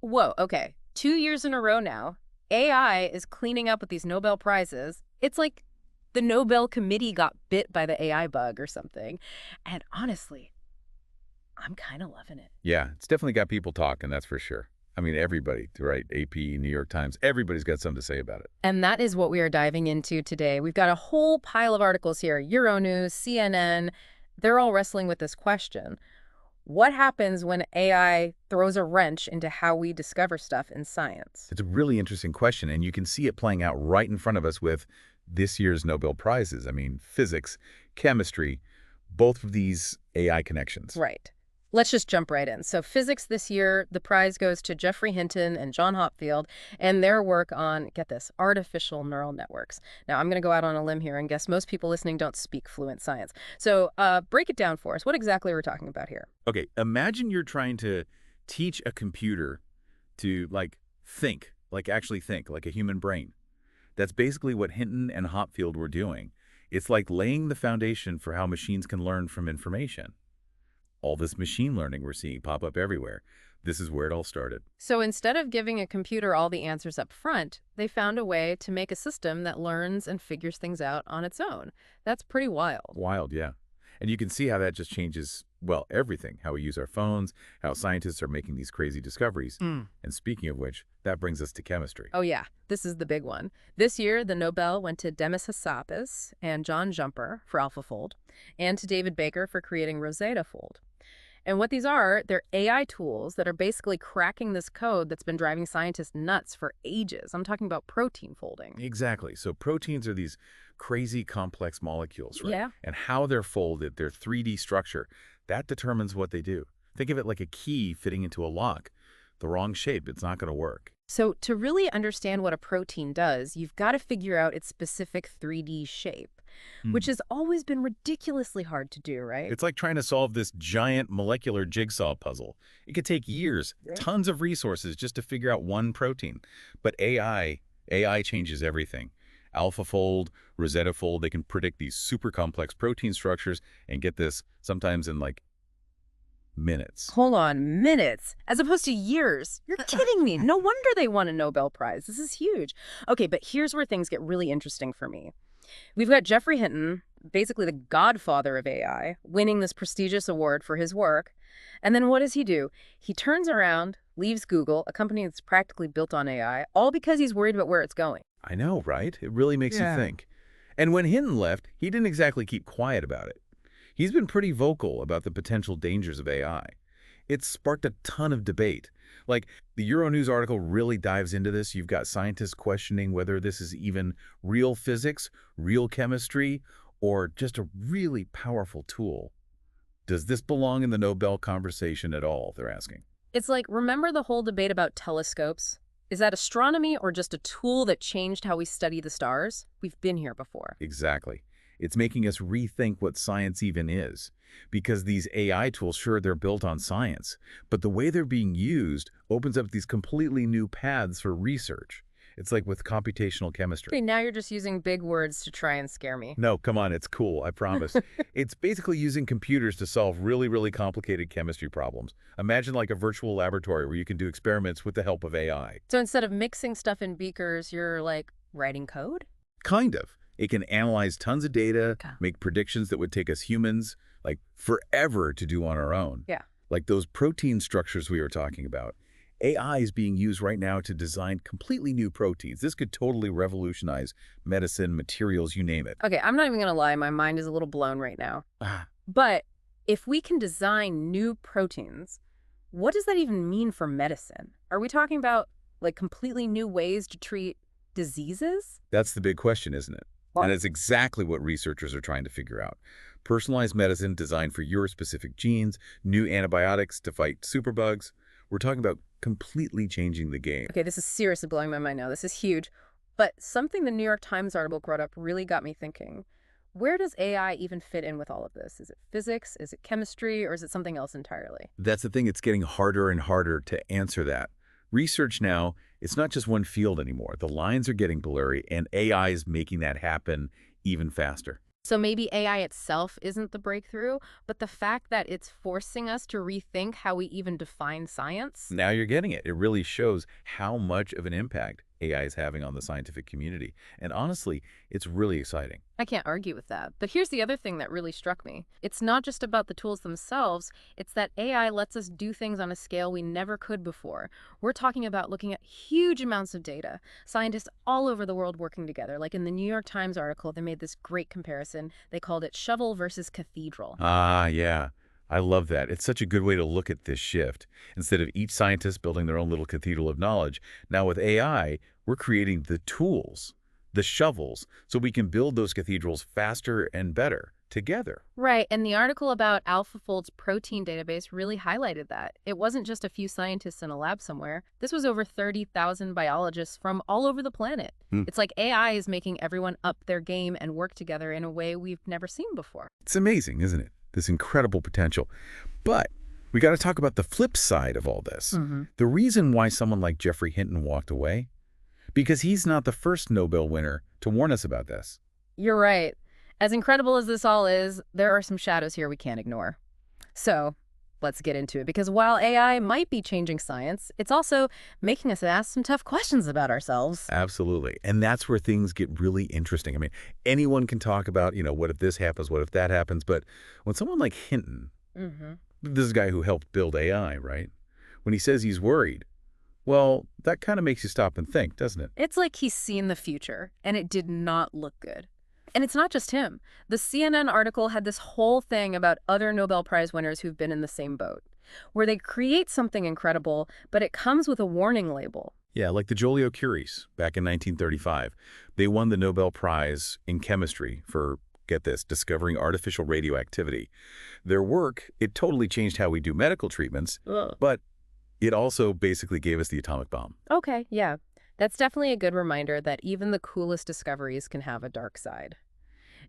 Whoa, okay. 2 years in a row now, AI is cleaning up with these Nobel Prizes. It's like the Nobel Committee got bit by the AI bug or something. And honestly, I'm kind of loving it. Yeah, it's definitely got people talking, that's for sure. I mean, everybody, right? AP, New York Times, everybody's got something to say about it. And that is what we are diving into today. We've got a whole pile of articles here. Euronews, CNN, they're all wrestling with this question. What happens when AI throws a wrench into how we discover stuff in science? It's a really interesting question, and you can see it playing out right in front of us with this year's Nobel Prizes. I mean, physics, chemistry, both of these AI connections. Right. Let's just jump right in. So physics this year, the prize goes to Geoffrey Hinton and John Hopfield and their work on, get this, artificial neural networks. Now, I'm going to go out on a limb here and guess most people listening don't speak fluent science. So break it down for us. What exactly are we talking about here? Okay, imagine you're trying to teach a computer to, think, actually think, like a human brain. That's basically what Hinton and Hopfield were doing. It's like laying the foundation for how machines can learn from information. All this machine learning we're seeing pop up everywhere. This is where it all started. So instead of giving a computer all the answers up front, they found a way to make a system that learns and figures things out on its own. That's pretty wild. Wild, yeah. And you can see how that just changes, well, everything. How we use our phones, how scientists are making these crazy discoveries. And speaking of which, that brings us to chemistry. Oh yeah, this is the big one. This year, the Nobel went to Demis Hassabis and John Jumper for AlphaFold, and to David Baker for creating Rosetta Fold. And what these are, they're AI tools that are basically cracking this code that's been driving scientists nuts for ages. I'm talking about protein folding. Exactly. So proteins are these crazy complex molecules, right? Yeah. And how they're folded, their 3D structure, that determines what they do. Think of it like a key fitting into a lock. The wrong shape, it's not going to work. So to really understand what a protein does, you've got to figure out its specific 3D shape, which has always been ridiculously hard to do, right? It's like trying to solve this giant molecular jigsaw puzzle. It could take years, tons of resources just to figure out one protein. But AI changes everything. AlphaFold, Rosetta Fold, they can predict these super complex protein structures and get this sometimes in minutes. Hold on, minutes, as opposed to years. You're kidding me. No wonder they won a Nobel Prize. This is huge. Okay, but here's where things get really interesting for me. We've got Geoffrey Hinton, basically the godfather of AI, winning this prestigious award for his work. And then what does he do? He turns around, leaves Google, a company that's practically built on AI, all because he's worried about where it's going. I know, right? It really makes you think. And when Hinton left, he didn't exactly keep quiet about it. He's been pretty vocal about the potential dangers of AI. It's sparked a ton of debate. The Euronews article really dives into this. You've got scientists questioning whether this is even real physics, real chemistry, or just a really powerful tool. Does this belong in the Nobel conversation at all, they're asking. It's like, remember the whole debate about telescopes? Is that astronomy or just a tool that changed how we study the stars? We've been here before. Exactly. It's making us rethink what science even is. Because these AI tools, sure, they're built on science, but the way they're being used opens up these completely new paths for research. It's like with computational chemistry. Okay, now you're just using big words to try and scare me. No, come on, it's cool, I promise. It's basically using computers to solve really, really complicated chemistry problems. Imagine like a virtual laboratory where you can do experiments with the help of AI. So instead of mixing stuff in beakers, you're like writing code? Kind of. It can analyze tons of data, Okay. make predictions that would take us humans, forever to do on our own. Yeah. Like those protein structures we were talking about. AI is being used right now to design completely new proteins. This could totally revolutionize medicine, materials, you name it. Okay, I'm not even going to lie. My mind is a little blown right now. But if we can design new proteins, what does that even mean for medicine? Are we talking about completely new ways to treat diseases? That's the big question, isn't it? And it's exactly what researchers are trying to figure out. Personalized medicine designed for your specific genes, new antibiotics to fight superbugs. We're talking about completely changing the game. Okay, this is seriously blowing my mind now. This is huge. But something the New York Times article brought up really got me thinking. Where does AI even fit in with all of this? Is it physics? Is it chemistry? Or is it something else entirely? That's the thing. It's getting harder and harder to answer that. Research now, it's not just one field anymore. The lines are getting blurry, and AI is making that happen even faster. So maybe AI itself isn't the breakthrough, but the fact that it's forcing us to rethink how we even define science? Now you're getting it. It really shows how much of an impact AI is having on the scientific community. And honestly, it's really exciting. I can't argue with that. But here's the other thing that really struck me. It's not just about the tools themselves, it's that AI lets us do things on a scale we never could before. We're talking about looking at huge amounts of data, scientists all over the world working together. Like in the New York Times article, they made this great comparison. They called it shovel versus cathedral. Ah, yeah. I love that. It's such a good way to look at this shift. Instead of each scientist building their own little cathedral of knowledge, now with AI, we're creating the tools, the shovels, so we can build those cathedrals faster and better together. Right, and the article about AlphaFold's protein database really highlighted that. It wasn't just a few scientists in a lab somewhere. This was over 30,000 biologists from all over the planet. Hmm. It's like AI is making everyone up their game and work together in a way we've never seen before. It's amazing, isn't it? This incredible potential. But we got to talk about the flip side of all this. The reason why someone like Geoffrey Hinton walked away? Because he's not the first Nobel winner to warn us about this. You're right. As incredible as this all is, there are some shadows here we can't ignore. So let's get into it, because while AI might be changing science, it's also making us ask some tough questions about ourselves. Absolutely. And that's where things get really interesting. I mean, anyone can talk about, what if this happens, what if that happens, but when someone like Hinton, this is a guy who helped build AI, right? When he says he's worried, well, that kind of makes you stop and think, doesn't it? It's like he's seen the future, and it did not look good. And it's not just him. The CNN article had this whole thing about other Nobel Prize winners who've been in the same boat, where they create something incredible, but it comes with a warning label. Yeah, like the Joliot-Curies back in 1935. They won the Nobel Prize in chemistry for, get this, discovering artificial radioactivity. Their work, it totally changed how we do medical treatments, but it also basically gave us the atomic bomb. Okay, yeah. That's definitely a good reminder that even the coolest discoveries can have a dark side.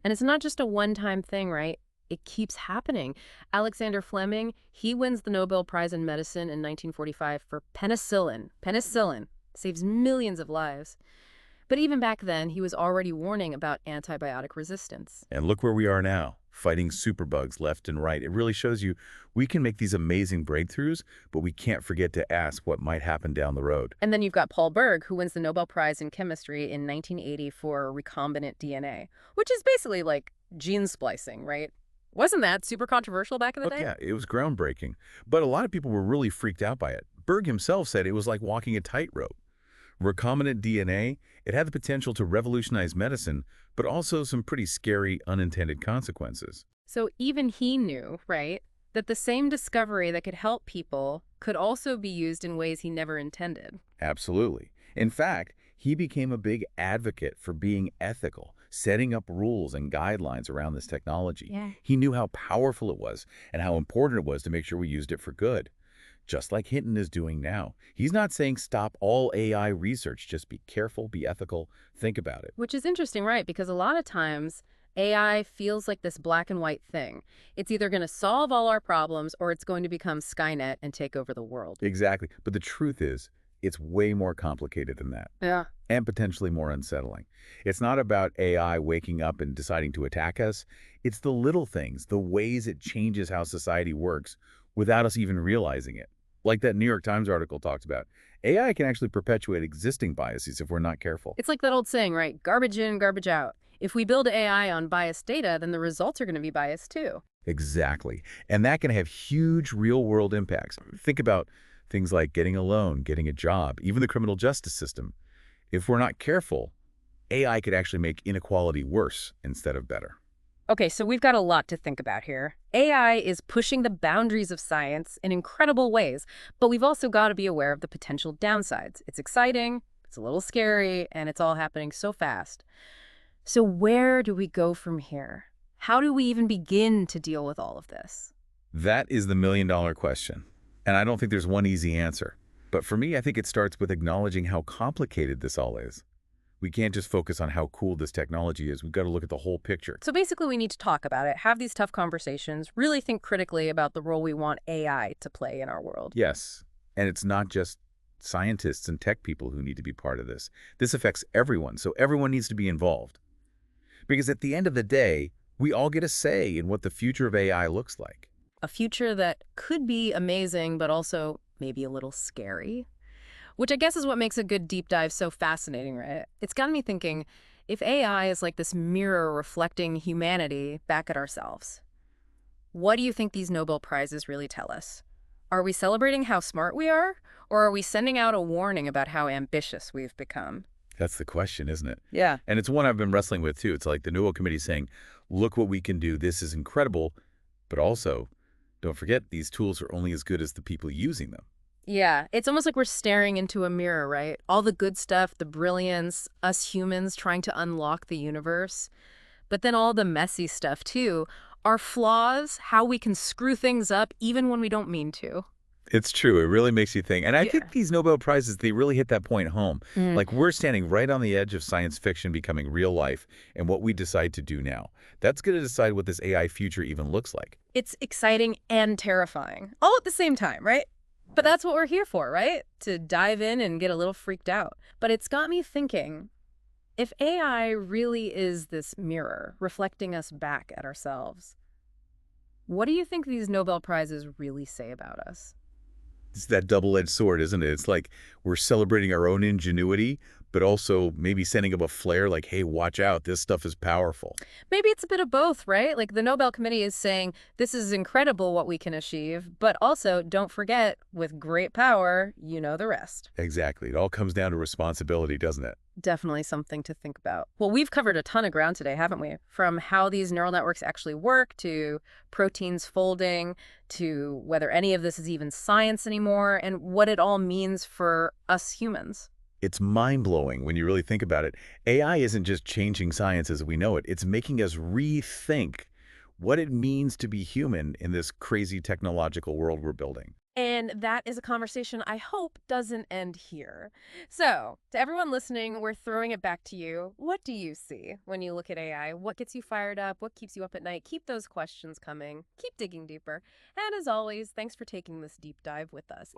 And it's not just a one-time thing, right? It keeps happening. Alexander Fleming, he wins the Nobel Prize in Medicine in 1945 for penicillin. Penicillin saves millions of lives. But even back then, he was already warning about antibiotic resistance. And look where we are now, fighting superbugs left and right. It really shows you we can make these amazing breakthroughs, but we can't forget to ask what might happen down the road. And then you've got Paul Berg, who wins the Nobel Prize in Chemistry in 1980 for recombinant DNA, which is basically like gene splicing, right? Wasn't that super controversial back in the day? Yeah, it was groundbreaking. But a lot of people were really freaked out by it. Berg himself said it was like walking a tightrope. Recombinant DNA, it had the potential to revolutionize medicine, but also some pretty scary unintended consequences. So even he knew, right, that the same discovery that could help people could also be used in ways he never intended. Absolutely. In fact, he became a big advocate for being ethical, setting up rules and guidelines around this technology. Yeah. He knew how powerful it was and how important it was to make sure we used it for good. Just like Hinton is doing now. He's not saying stop all AI research, just be careful, be ethical, think about it. Which is interesting, right? Because a lot of times AI feels like this black and white thing. It's either going to solve all our problems or it's going to become Skynet and take over the world. Exactly. But the truth is, it's way more complicated than that. Yeah. And potentially more unsettling. It's not about AI waking up and deciding to attack us. It's the little things, the ways it changes how society works without us even realizing it. Like that New York Times article talks about. AI can actually perpetuate existing biases if we're not careful. It's like that old saying, right? Garbage in, garbage out. If we build AI on biased data, then the results are going to be biased too. Exactly. And that can have huge real-world impacts. Think about things like getting a loan, getting a job, even the criminal justice system. If we're not careful, AI could actually make inequality worse instead of better. Okay, so we've got a lot to think about here. AI is pushing the boundaries of science in incredible ways, but we've also got to be aware of the potential downsides. It's exciting, it's a little scary, and it's all happening so fast. So where do we go from here? How do we even begin to deal with all of this? That is the million-dollar question. And I don't think there's one easy answer. But for me, I think it starts with acknowledging how complicated this all is. We can't just focus on how cool this technology is. We've got to look at the whole picture. So basically, we need to talk about it, have these tough conversations, really think critically about the role we want AI to play in our world. Yes. And it's not just scientists and tech people who need to be part of this. This affects everyone, so everyone needs to be involved. Because at the end of the day, We all get a say in what the future of AI looks like. A future that could be amazing, but also maybe a little scary. Which I guess is what makes a good deep dive so fascinating, right? It's got me thinking, if AI is like this mirror reflecting humanity back at ourselves, what do you think these Nobel Prizes really tell us? Are we celebrating how smart we are, or are we sending out a warning about how ambitious we've become? That's the question, isn't it? Yeah. And it's one I've been wrestling with, too. It's like the Nobel Committee saying, look what we can do. This is incredible. But also, don't forget, these tools are only as good as the people using them. Yeah, it's almost like we're staring into a mirror, right? All the good stuff, the brilliance, us humans trying to unlock the universe. But then all the messy stuff, too. Our flaws, how we can screw things up even when we don't mean to. It's true. It really makes you think. And I Yeah. think these Nobel Prizes, they really hit that point home. Mm. Like we're standing right on the edge of science fiction becoming real life and what we decide to do now. That's going to decide what this AI future even looks like. It's exciting and terrifying, all at the same time, right? But that's what we're here for, right? To dive in and get a little freaked out. But it's got me thinking, if AI really is this mirror reflecting us back at ourselves, what do you think these Nobel Prizes really say about us? It's that double-edged sword, isn't it? It's like we're celebrating our own ingenuity, but also maybe sending up a flare like, hey, watch out, this stuff is powerful. Maybe it's a bit of both, right? Like the Nobel Committee is saying, this is incredible what we can achieve, but also don't forget, with great power, you know the rest. Exactly. It all comes down to responsibility, doesn't it? Definitely something to think about. Well, we've covered a ton of ground today, haven't we? From how these neural networks actually work, to proteins folding, to whether any of this is even science anymore, and what it all means for us humans. It's mind-blowing when you really think about it. AI isn't just changing science as we know it. It's making us rethink what it means to be human in this crazy technological world we're building. And that is a conversation I hope doesn't end here. So, to everyone listening, we're throwing it back to you. What do you see when you look at AI? What gets you fired up? What keeps you up at night? Keep those questions coming. Keep digging deeper. And as always, thanks for taking this deep dive with us.